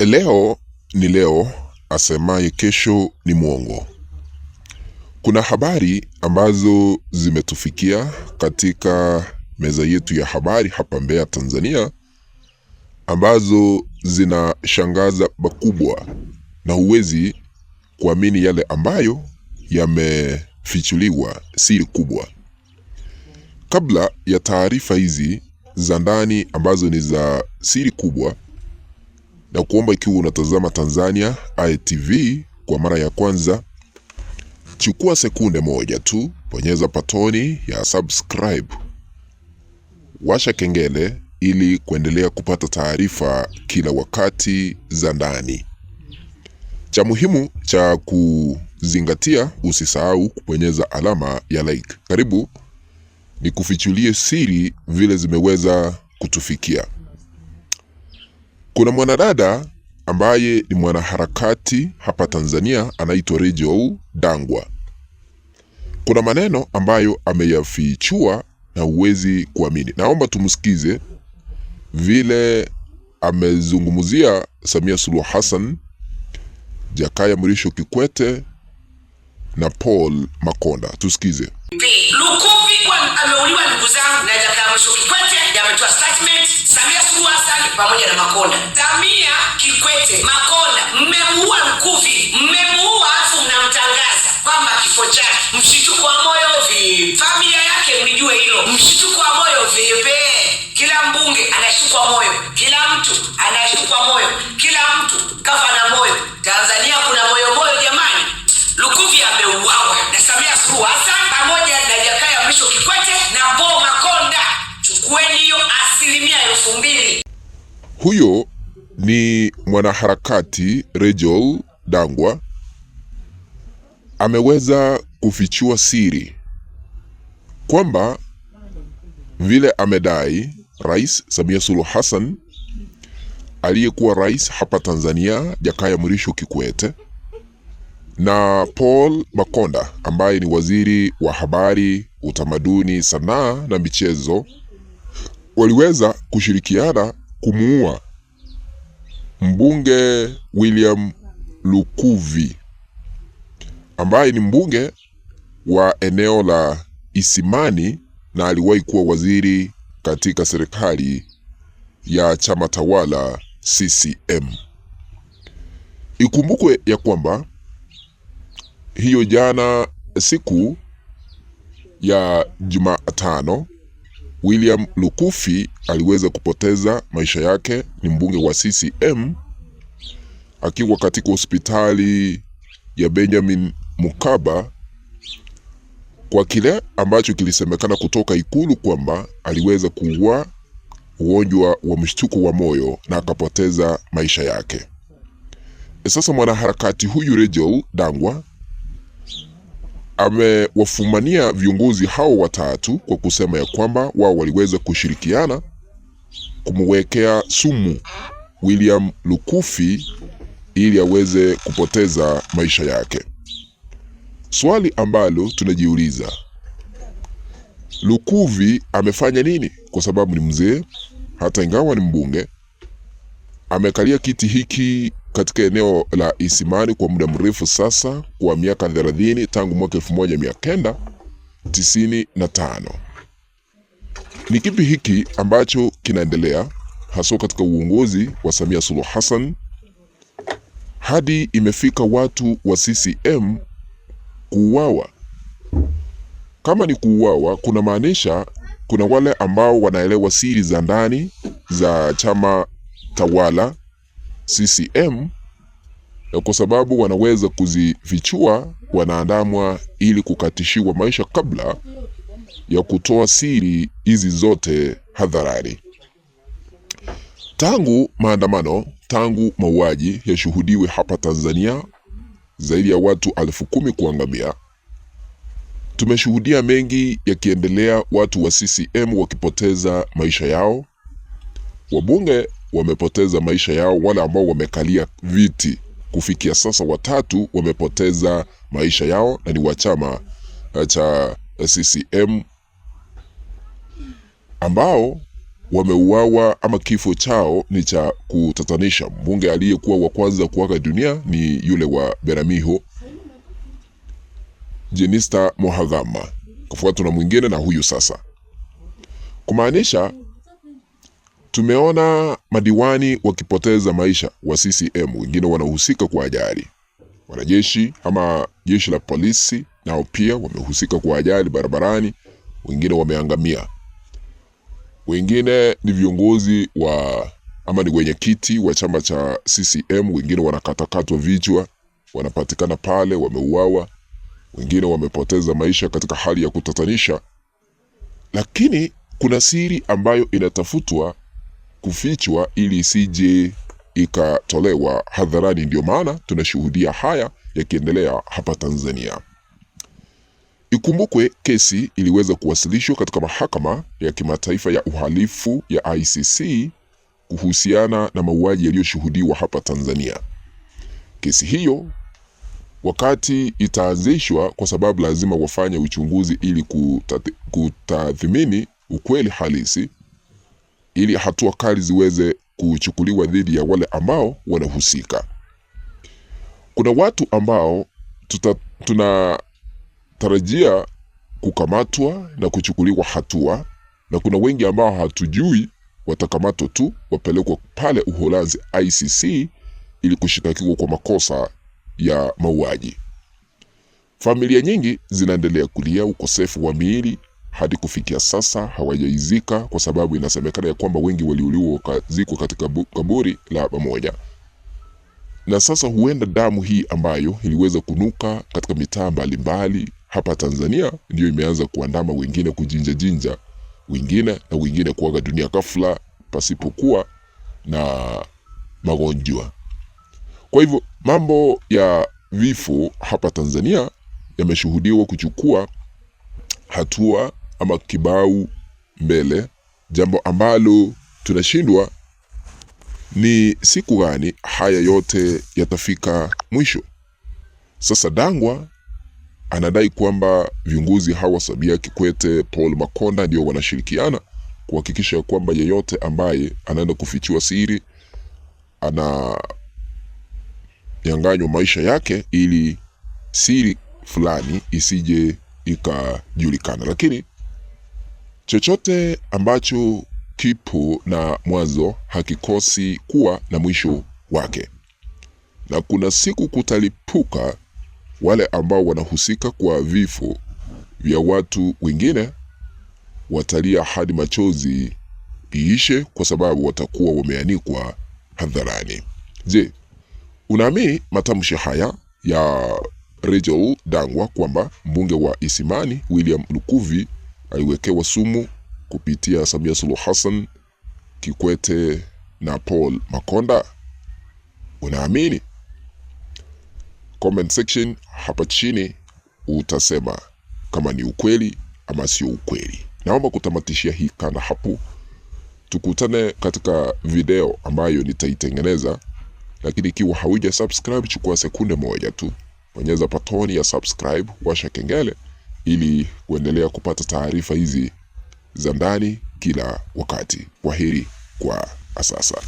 Leo ni leo, asemaye kesho ni mwongo. Kuna habari ambazo zimetufikia katika meza yetu ya habari hapa Mbeya, Tanzania, ambazo zinashangaza makubwa na huwezi kuamini yale ambayo yamefichuliwa, siri kubwa. Kabla ya taarifa hizi za ndani ambazo ni za siri kubwa, na kuomba ikiwa unatazama Tanzania ITV kwa mara ya kwanza, chukua sekunde moja tu, bonyeza patoni ya subscribe, washa kengele ili kuendelea kupata taarifa kila wakati za ndani. Cha muhimu cha kuzingatia, usisahau kubonyeza alama ya like. Karibu ni kufichulie siri vile zimeweza kutufikia. Kuna mwanadada ambaye ni mwanaharakati hapa Tanzania, anaitwa Rachel Dangwa. Kuna maneno ambayo ameyafichua na huwezi kuamini. Naomba tumsikize vile amezungumzia Samia Suluhu Hassan, Jakaya Mrisho Kikwete na Paul Makonda. Tusikize. Lukuvi ameuliwa ndugu zangu na Jakaya Mrisho Kikwete, yametoa statement. Samia Suluhu Hassan pamoja na Makonda. Samia Kikwete, Makonda, mmemuua Lukuvi, mmemuua afu mnamtangaza kwamba kifo chake mshituko wa moyo vipi? Familia yake mlijue hilo. Mshituko wa moyo vipi? Kila mbunge anashtukwa moyo, kila mtu anashtukwa moyo, kila mtu kafa na moyo. Tanzania kuna moyo jamani. Lukuvi ameuawa na Samia Suluhu Hassan pamoja na Jakaya Mrisho Kikwete na Paul Makonda. Chukueni hiyo 200,000. Huyo ni mwanaharakati Rachel Dangwa, ameweza kufichua siri kwamba vile amedai Rais Samia Suluhu Hassan, aliyekuwa rais hapa Tanzania Jakaya Mrisho Kikwete na Paul Makonda ambaye ni waziri wa habari, utamaduni, sanaa na michezo, waliweza kushirikiana kumuua mbunge William Lukuvi ambaye ni mbunge wa eneo la Isimani na aliwahi kuwa waziri katika serikali ya chama tawala CCM. Ikumbukwe ya kwamba hiyo jana siku ya Jumatano, William Lukuvi aliweza kupoteza maisha yake. Ni mbunge wa CCM akiwa katika hospitali ya Benjamin Mkapa kwa kile ambacho kilisemekana kutoka Ikulu kwamba aliweza kuugua ugonjwa wa mshtuko wa moyo na akapoteza maisha yake. Sasa mwanaharakati huyu Rachel Dangwa amewafumania viongozi hao watatu kwa kusema ya kwamba wao waliweza kushirikiana kumwekea sumu William Lukuvi ili aweze kupoteza maisha yake. Swali ambalo tunajiuliza, Lukuvi amefanya nini? Kwa sababu ni mzee, hata ingawa ni mbunge, amekalia kiti hiki katika eneo la Isimani kwa muda mrefu sasa, kwa miaka 30 tangu mwaka 1995. Ni kipi hiki ambacho kinaendelea hasa katika uongozi wa Samia Suluhu Hassan hadi imefika watu wa CCM kuuawa? Kama ni kuuawa, kuna maanisha kuna wale ambao wanaelewa siri za ndani za chama tawala CCM, kwa sababu wanaweza kuzifichua, wanaandamwa ili kukatishiwa maisha kabla ya kutoa siri hizi zote hadharani. Tangu maandamano, tangu mauaji yashuhudiwe hapa Tanzania, zaidi ya watu 10,000 kuangamia, tumeshuhudia mengi yakiendelea, watu wa CCM wakipoteza maisha yao, wabunge wamepoteza maisha yao, wale ambao wamekalia viti kufikia sasa 3 wamepoteza maisha yao na ni wa chama cha CCM ambao wameuawa ama kifo chao ni cha kutatanisha. Mbunge aliyekuwa wa kwanza kuaga dunia ni yule wa Beramiho, Jenista Mohagama, kufuatwa na mwingine na huyu sasa. Kumaanisha tumeona madiwani wakipoteza maisha wa CCM, wengine wanahusika kwa ajali. Wanajeshi ama jeshi la polisi nao pia wamehusika kwa ajali barabarani, wengine wameangamia. Wengine ni viongozi ama ni wenyekiti wa chama cha CCM, wengine wanakatakatwa vichwa, wanapatikana pale wameuawa, wengine wamepoteza maisha katika hali ya kutatanisha. Lakini kuna siri ambayo inatafutwa kufichwa ili isije ikatolewa hadharani. Ndio maana tunashuhudia haya yakiendelea hapa Tanzania. Ikumbukwe kesi iliweza kuwasilishwa katika mahakama ya kimataifa ya uhalifu ya ICC kuhusiana na mauaji yaliyoshuhudiwa hapa Tanzania. Kesi hiyo wakati itaanzishwa, kwa sababu lazima wafanye uchunguzi ili kutathmini ukweli halisi, ili hatua kali ziweze kuchukuliwa dhidi ya wale ambao wanahusika. Kuna watu ambao tunatarajia kukamatwa na kuchukuliwa hatua, na kuna wengi ambao hatujui watakamatwa tu wapelekwa pale Uholanzi ICC ili kushitakiwa kwa makosa ya mauaji. Familia nyingi zinaendelea kulia ukosefu wa miili hadi kufikia sasa hawajaizika, kwa sababu inasemekana ya kwamba wengi waliuliwa wakazikwa katika kaburi la pamoja. Na sasa huenda damu hii ambayo iliweza kunuka katika mitaa mbalimbali hapa Tanzania ndio imeanza kuandama wengine kujinja wengine kuaga dunia ghafla pasipokuwa na magonjwa. Kwa hivyo mambo ya vifo hapa Tanzania yameshuhudiwa kuchukua hatua ama kibao mbele, jambo ambalo tunashindwa ni siku gani haya yote yatafika mwisho. Sasa Dangwa anadai kwamba viongozi hawa Sabia Kikwete, Paul Makonda ndio wanashirikiana kuhakikisha kwamba yeyote ambaye anaenda kufichua siri ananyang'anywa maisha yake ili siri fulani isije ikajulikana. Lakini chochote ambacho kipo na mwanzo hakikosi kuwa na mwisho wake, na kuna siku kutalipuka wale ambao wanahusika kwa vifo vya watu wengine watalia hadi machozi iishe, kwa sababu watakuwa wameanikwa hadharani. Je, unaamini matamshi haya ya Rachel Dangwa kwamba mbunge wa Isimani William Lukuvi aliwekewa sumu kupitia Samia Suluhu Hassan, Kikwete na Paul Makonda? Unaamini? Comment section hapa chini utasema kama ni ukweli ama sio ukweli. Naomba kutamatishia hii kanda hapo. Tukutane katika video ambayo nitaitengeneza, lakini ikiwa hauja subscribe, chukua sekunde moja tu, bonyeza patoni ya subscribe, washa kengele ili kuendelea kupata taarifa hizi za ndani kila wakati. Kwaheri kwa sasa.